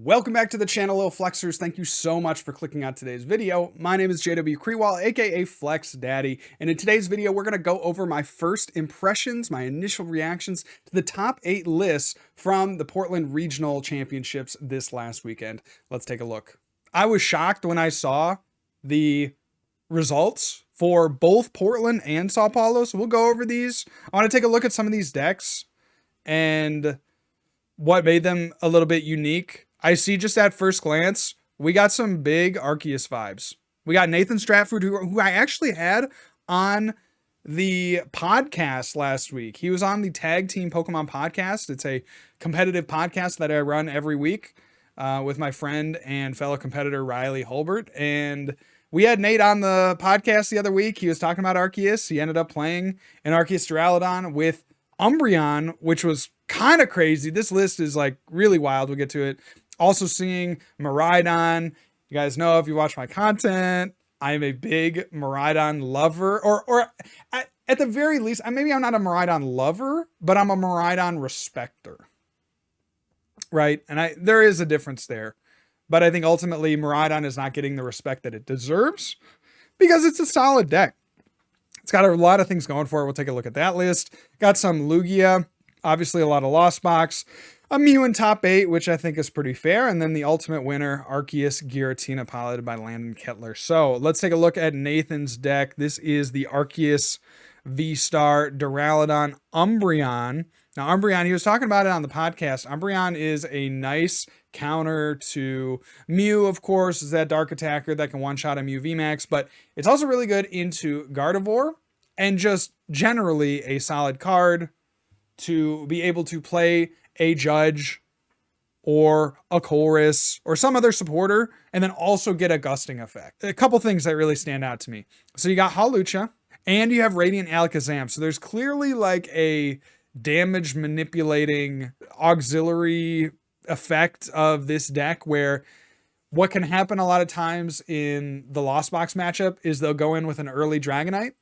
Welcome back to the channel, Little Flexers. Thank you so much for clicking on today's video. My name is JW Creewall, aka Flex Daddy, and in today's video, we're going to go over my first impressions, my initial reactions to the top 8 lists from the Portland Regional Championships this last weekend. Let's take a look. I was shocked when I saw the results for both Portland and Sao Paulo, so we'll go over these. I want to take a look at some of these decks and what made them a little bit unique. I see just at first glance, we got some big Arceus vibes. We got Nathan Stratford, who I actually had on the podcast last week. He was on the Tag Team Pokemon podcast. It's a competitive podcast that I run every week with my friend and fellow competitor Riley Holbert. And we had Nate on the podcast the other week. He was talking about Arceus. He ended up playing an Arceus Duraludon with Umbreon, which was kind of crazy. This list is like really wild. We'll get to it. Also seeing Miraidon. You guys know if you watch my content, I am a big Miraidon lover, or at the very least, maybe I'm not a Miraidon lover, but I'm a Miraidon respecter, right? And there is a difference there, but I think ultimately Miraidon is not getting the respect that it deserves because it's a solid deck. It's got a lot of things going for it. We'll take a look at that list. Got some Lugia, obviously a lot of Lost Box. A Mew in top 8, which I think is pretty fair. And then the ultimate winner, Arceus Giratina, piloted by Landon Kettler. So let's take a look at Nathan's deck. This is the Arceus V-Star Duraludon Umbreon. Now, Umbreon, he was talking about it on the podcast. Umbreon is a nice counter to Mew, of course, is that dark attacker that can one-shot a Mew VMAX, but it's also really good into Gardevoir and just generally a solid card to be able to play a Judge or a Chorus or some other supporter and then also get a gusting effect. A couple things that really stand out to me. So you got Hawlucha and you have Radiant Alakazam. So there's clearly like a damage manipulating auxiliary effect of this deck where what can happen a lot of times in the Lost Box matchup is they'll go in with an early Dragonite.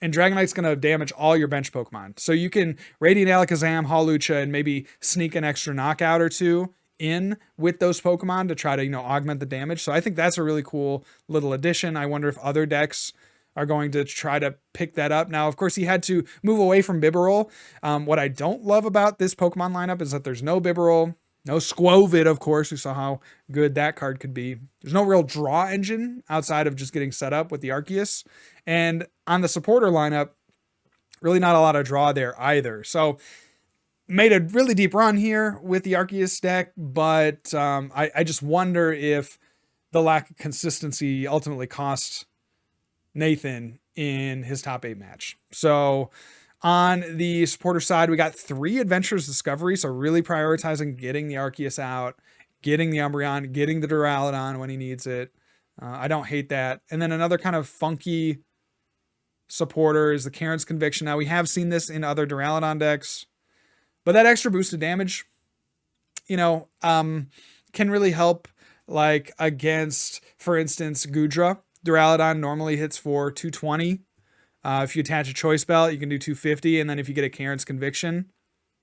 And Dragonite's going to damage all your bench Pokemon. So you can Radiant Alakazam, Hawlucha, and maybe sneak an extra knockout or two in with those Pokemon to try to, augment the damage. So I think that's a really cool little addition. I wonder if other decks are going to try to pick that up. Now, of course, he had to move away from Bibarel. What I don't love about this Pokemon lineup is that there's no Bibarel, no Squovid, of course. We saw how good that card could be. There's no real draw engine outside of just getting set up with the Arceus. And on the supporter lineup, really not a lot of draw there either. So made a really deep run here with the Arceus deck, but I just wonder if the lack of consistency ultimately cost Nathan in his top 8 match. So on the supporter side, we got 3 Adventures Discovery, so really prioritizing getting the Arceus out, getting the Umbreon, getting the Duraludon when he needs it. I don't hate that. And then another kind of funky supporter is the Karen's Conviction. Now, we have seen this in other Duraludon decks, but that extra boosted damage, can really help, like against, for instance, Gudra. Duraludon normally hits for 220. If you attach a Choice Belt, you can do 250. And then if you get a Karen's Conviction,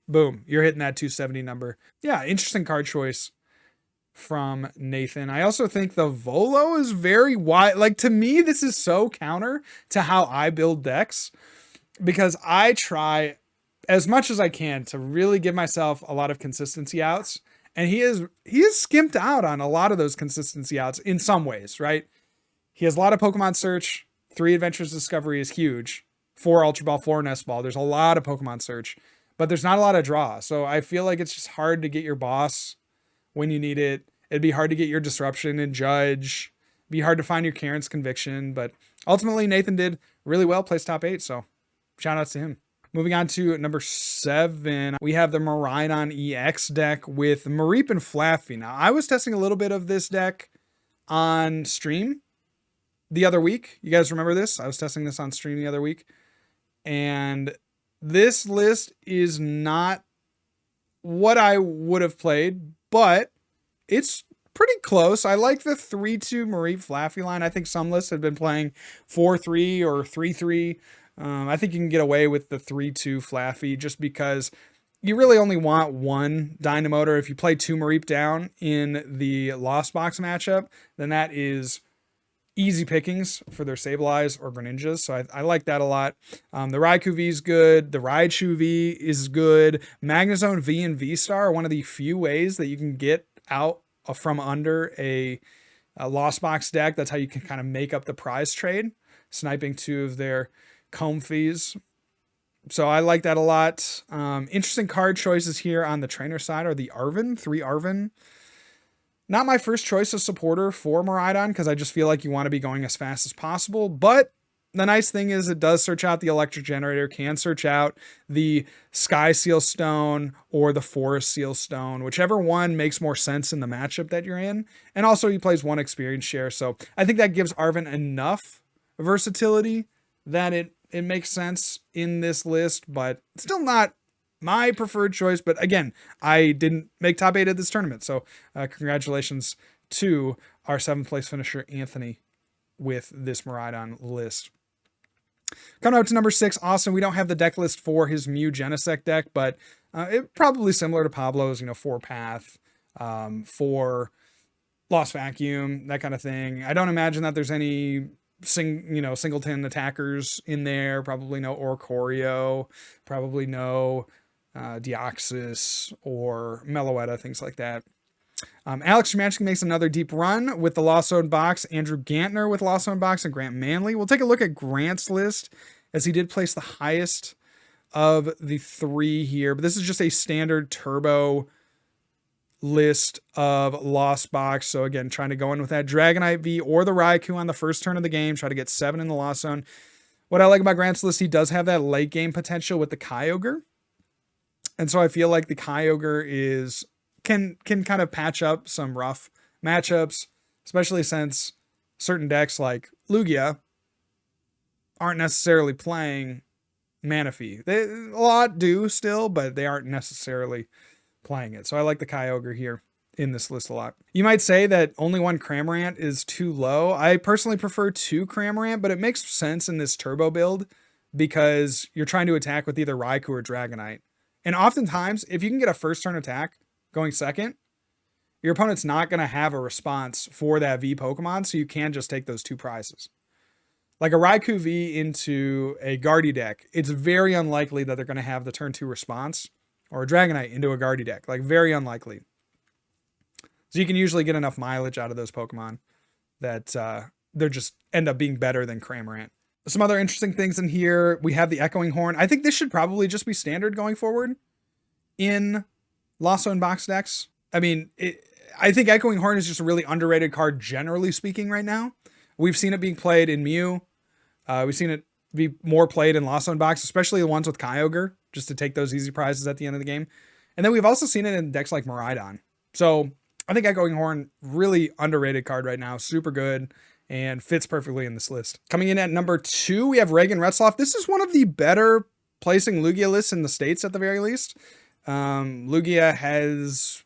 boom, you're hitting that 270 number. Yeah, interesting card choice from Nathan. I also think the Volo is very wide. Like, to me, this is so counter to how I build decks because I try as much as I can to really give myself a lot of consistency outs. And he is skimped out on a lot of those consistency outs in some ways, right? He has a lot of Pokemon Search. 3 Adventures Discovery is huge. 4 Ultra Ball, 4 Nest Ball. There's a lot of Pokemon Search, but there's not a lot of draw. So I feel like it's just hard to get your boss when you need it. It'd be hard to get your Disruption and Judge. It'd be hard to find your Karen's Conviction, but ultimately Nathan did really well, placed top 8. So shout outs to him. Moving on to number 7, we have the Miraidon EX deck with Mareep and Flaffy. Now, I was testing a little bit of this deck on stream the other week. You guys remember this? I was testing this on stream the other week. And this list is not what I would have played, but it's pretty close. I like the 3-2 Mareep Flaffy line. I think some lists have been playing 4-3 or 3-3. I think you can get away with the 3-2 Flaffy just because you really only want one Dynamotor. If you play 2 Mareep down in the Lost Box matchup, then that is easy pickings for their Sableyes or Greninjas. So I like that a lot. The Raikou V is good. The Raichu V is good. Magnezone V and V-Star are one of the few ways that you can get out from under a Lost Box deck. That's how you can kind of make up the prize trade, sniping 2 of their Comfeys. So I like that a lot. Interesting card choices here on the trainer side are the Arven, 3 Arven. Not my first choice of supporter for Miraidon because I just feel like you want to be going as fast as possible. But the nice thing is it does search out the Electric Generator, can search out the Sky Seal Stone or the Forest Seal Stone, whichever one makes more sense in the matchup that you're in. And also he plays 1 experience share. So I think that gives Arven enough versatility that it makes sense in this list, but still not my preferred choice. But again, I didn't make top 8 of this tournament. So congratulations to our 7th place finisher, Anthony, with this Miraidon list. Coming up to number 6, Austin. We don't have the deck list for his Mew Genesect deck, but it probably similar to Pablo's, 4 Path, 4 Lost Vacuum, that kind of thing. I don't imagine that there's any singleton attackers in there. Probably no Oricorio, probably no Deoxys or Meloetta, things like that. Alex Szymanski makes another deep run with the Lost Zone box. Andrew Gantner with Lost Zone box and Grant Manley. We'll take a look at Grant's list as he did place the highest of the 3 here, but this is just a standard turbo list of Lost Box. So again, trying to go in with that Dragonite V or the Raikou on the first turn of the game, try to get 7 in the Lost Zone. What I like about Grant's list, he does have that late game potential with the Kyogre. And so I feel like the Kyogre can kind of patch up some rough matchups, especially since certain decks like Lugia aren't necessarily playing Manaphy. A lot do still, but they aren't necessarily playing it. So I like the Kyogre here in this list a lot. You might say that only 1 Cramorant is too low. I personally prefer 2 Cramorant, but it makes sense in this turbo build because you're trying to attack with either Raikou or Dragonite. And oftentimes, if you can get a first turn attack going second, your opponent's not going to have a response for that V Pokemon, so you can just take those 2 prizes. Like a Raikou V into a Guardy deck, it's very unlikely that they're going to have the turn 2 response, or a Dragonite into a Guardy deck. Like, very unlikely. So you can usually get enough mileage out of those Pokemon that they're just end up being better than Cramorant. Some other interesting things in here. We have the Echoing Horn. I think this should probably just be standard going forward in Lost Zone box decks. I mean, I think Echoing Horn is just a really underrated card, generally speaking, right now. We've seen it being played in Mew. We've seen it be more played in Lost Zone box, especially the ones with Kyogre, just to take those easy prizes at the end of the game. And then we've also seen it in decks like Miraidon. So I think Echoing Horn, really underrated card right now. Super good and fits perfectly in this list. Coming in at number 2, we have Reagan Retzloff. This is one of the better placing Lugia lists in the States at the very least. Lugia has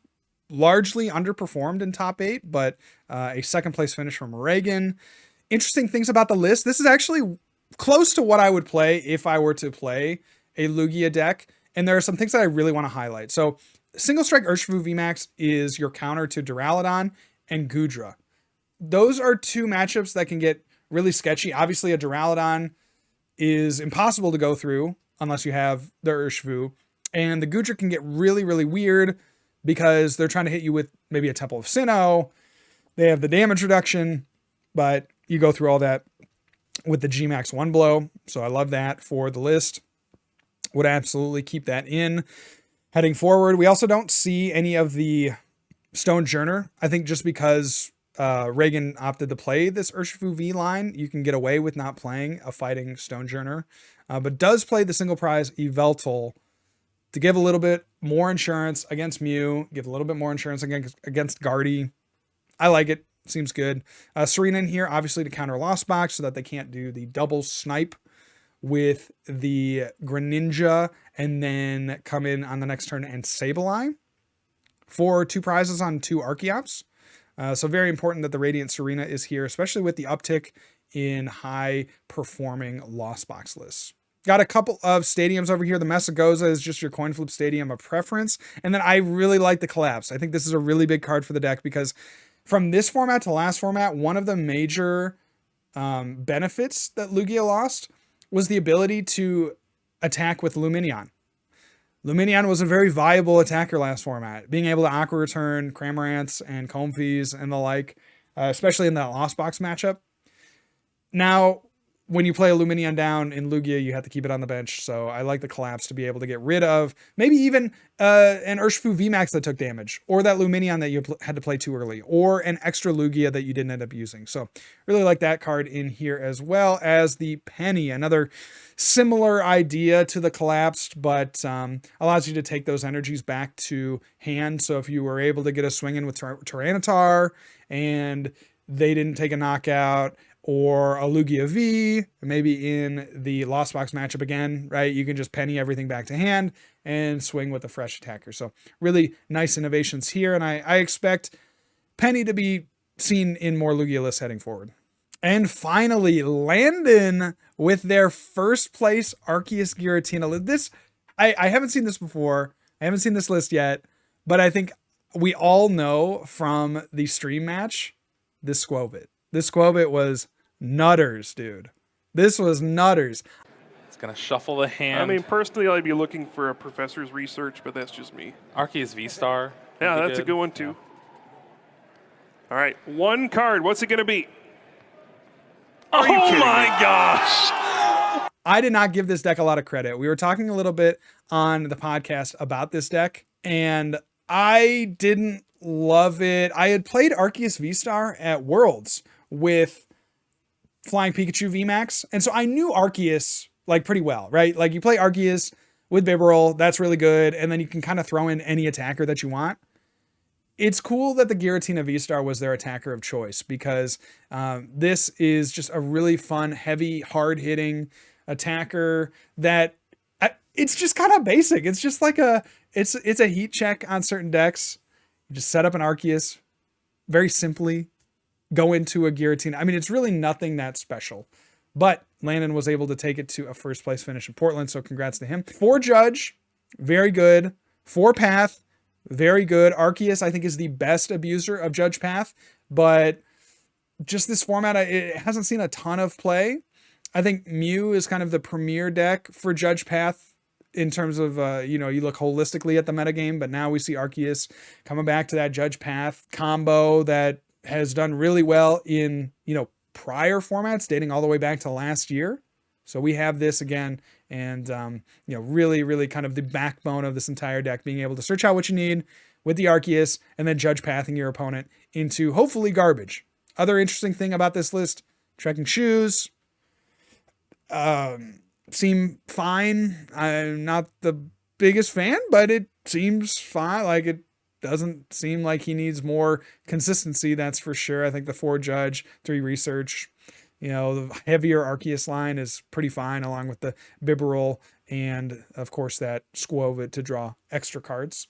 largely underperformed in top 8, but a 2nd place finish from Reagan. Interesting things about the list. This is actually close to what I would play if I were to play a Lugia deck. And there are some things that I really want to highlight. So Single Strike Urshifu VMAX is your counter to Duraludon and Goodra. Those are 2 matchups that can get really sketchy. Obviously, a Duraludon is impossible to go through unless you have the Urshifu. And the Goodra can get really, really weird because they're trying to hit you with maybe a Temple of Sinnoh. They have the damage reduction, but you go through all that with the Gmax 1 blow. So I love that for the list. Would absolutely keep that in. Heading forward, we also don't see any of the Stonejourner. I think just because Reagan opted to play this Urshifu V line, you can get away with not playing a fighting Stonejourner, but does play the single prize Yveltal to give a little bit more insurance against Mew, give a little bit more insurance against Guardy. I like it. Seems good. Serena in here, obviously to counter Lost Box so that they can't do the double snipe with the Greninja and then come in on the next turn and Sableye for 2 prizes on 2 Archeops. So very important that the Radiant Serena is here, especially with the uptick in high performing Lost Box lists. Got a couple of stadiums over here. The Mesagoza is just your coin flip stadium of preference. And then I really like the Collapse. I think this is a really big card for the deck because from this format to last format, one of the major benefits that Lugia lost was the ability to attack with Lumineon. Lumineon was a very viable attacker last format, being able to Aqua Return, Cramorants, and Comfeys and the like, especially in the Lost Box matchup. Now, when you play a Lumineon down in Lugia, you have to keep it on the bench. So I like the Collapse to be able to get rid of maybe even an Urshifu VMAX that took damage, or that Lumineon that you had to play too early, or an extra Lugia that you didn't end up using. So really like that card in here, as well as the Penny, another similar idea to the Collapsed, but allows you to take those energies back to hand. So if you were able to get a swing in with Tyranitar and they didn't take a knockout, or a Lugia V, maybe in the Lost Box matchup again, right? You can just penny everything back to hand and swing with a fresh attacker. So really nice innovations here, and I expect Penny to be seen in more Lugia lists heading forward. And finally, Landon with their first place Arceus Giratina. This, I haven't seen this before. I haven't seen this list yet, but I think we all know from the stream match, this Squovit. This Squovit was nutters, dude. This was nutters. It's gonna shuffle the hand. I mean, personally, I'd be looking for a professor's research, but that's just me. Arceus V-Star. Yeah, that's a good one too. All right, one card. What's it gonna be? Oh my gosh! I did not give this deck a lot of credit. We were talking a little bit on the podcast about this deck, and I didn't love it. I had played Arceus V-Star at Worlds with Flying Pikachu VMAX, and so I knew Arceus like pretty well, right? Like you play Arceus with Bibarel, that's really good, and then you can kind of throw in any attacker that you want. It's cool that the Giratina V-Star was their attacker of choice, because this is just a really fun, heavy, hard-hitting attacker that it's just kind of basic. It's just like it's a heat check on certain decks. You just set up an Arceus very simply, go into a Giratina. I mean, it's really nothing that special, but Landon was able to take it to a first place finish in Portland. So congrats to him. 4 Judge, very good. 4 Path, very good. Arceus, I think, is the best abuser of Judge Path, but just this format, it hasn't seen a ton of play. I think Mew is kind of the premier deck for Judge Path in terms of, you look holistically at the metagame, but now we see Arceus coming back to that Judge Path combo that has done really well in, prior formats dating all the way back to last year. So we have this again, and, really, really kind of the backbone of this entire deck, being able to search out what you need with the Arceus and then Judge Pathing your opponent into hopefully garbage. Other interesting thing about this list, Trekking Shoes, seem fine. I'm not the biggest fan, but it seems fine. Like, it doesn't seem like he needs more consistency, that's for sure. I think the 4 Judge, 3 Research, the heavier Arceus line is pretty fine, along with the Bibarel and, of course, that Squovit to draw extra cards.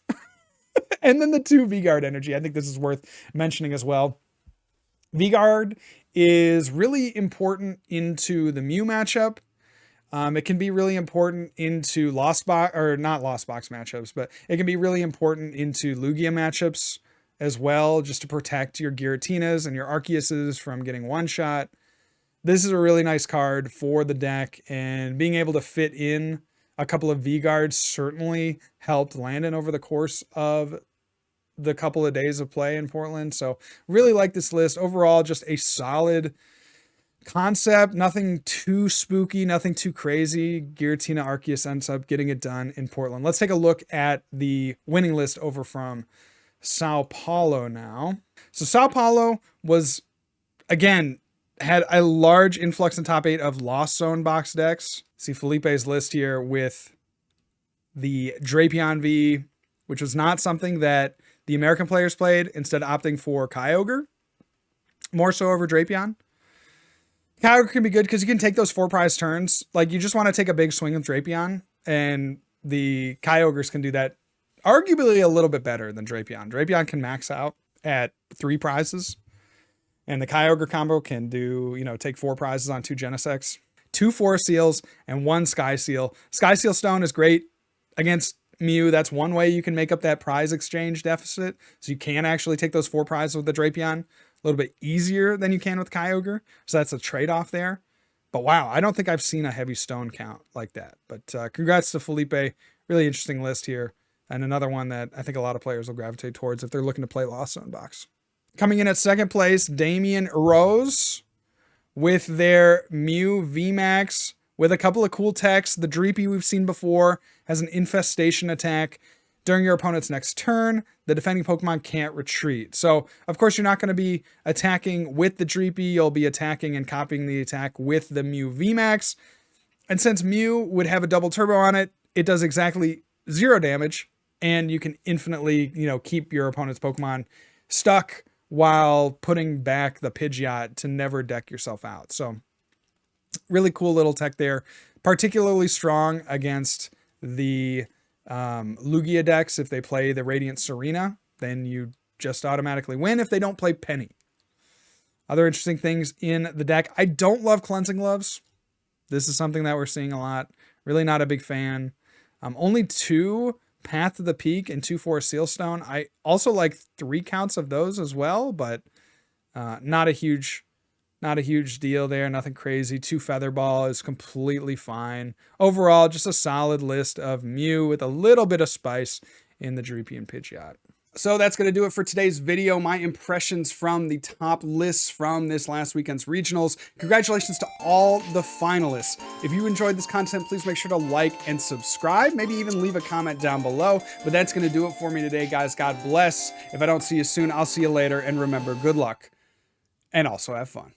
And then the 2 V-Guard energy. I think this is worth mentioning as well. V-Guard is really important into the Mew matchup. It can be really important into not Lost Box matchups, but it can be really important into Lugia matchups as well, just to protect your Giratinas and your Arceuses from getting one-shot. This is a really nice card for the deck, and being able to fit in a couple of V-Guards certainly helped Landon over the course of the couple of days of play in Portland. So really like this list. Overall, just a solid concept, nothing too spooky, nothing too crazy. Giratina Arceus ends up getting it done in Portland. Let's take a look at the winning list over from Sao Paulo now. So Sao Paulo was, again, had a large influx in top 8 of Lost Zone box decks. See Felipe's list here with the Drapion V, which was not something that the American players played, instead opting for Kyogre, more so over Drapion. Kyogre can be good because you can take those 4 prize turns. Like, you just want to take a big swing with Drapion, and the Kyogres can do that arguably a little bit better than Drapion. Drapion can max out at 3 prizes, and the Kyogre combo can do, take 4 prizes on 2 Genesects. 2 Forest Seals, and 1 Sky Seal. Sky Seal Stone is great against Mew. That's one way you can make up that prize exchange deficit. So you can actually take those 4 prizes with the Drapion a little bit easier than you can with Kyogre. So that's a trade-off there. But wow, I don't think I've seen a heavy stone count like that. But congrats to Felipe. Really interesting list here. And another one that I think a lot of players will gravitate towards if they're looking to play Lost Zone Box. Coming in at second place, Damian Rose with their Mew VMAX with a couple of cool techs. The Dreepy we've seen before has an infestation attack. During your opponent's next turn, the defending Pokemon can't retreat. So, of course, you're not going to be attacking with the Dreepy. You'll be attacking and copying the attack with the Mew VMAX. And since Mew would have a double turbo on it, it does exactly 0 damage. And you can infinitely, keep your opponent's Pokemon stuck while putting back the Pidgeot to never deck yourself out. So, really cool little tech there. Particularly strong against the Lugia decks. If they play the Radiant Serena, then you just automatically win if they don't play Penny. Other interesting things in the deck. I don't love Cleansing Gloves. This is something that we're seeing a lot. Really not a big fan. Only 2 Path to the Peak and 2 Forest Seal Stone. I also like 3 counts of those as well, but not a huge deal there. Nothing crazy. 2 Feather Ball is completely fine. Overall, just a solid list of Mew with a little bit of spice in the Dreepy and Pidgeot. So that's going to do it for today's video. My impressions from the top lists from this last weekend's regionals. Congratulations to all the finalists. If you enjoyed this content, please make sure to like and subscribe. Maybe even leave a comment down below. But that's going to do it for me today, guys. God bless. If I don't see you soon, I'll see you later. And remember, good luck and also have fun.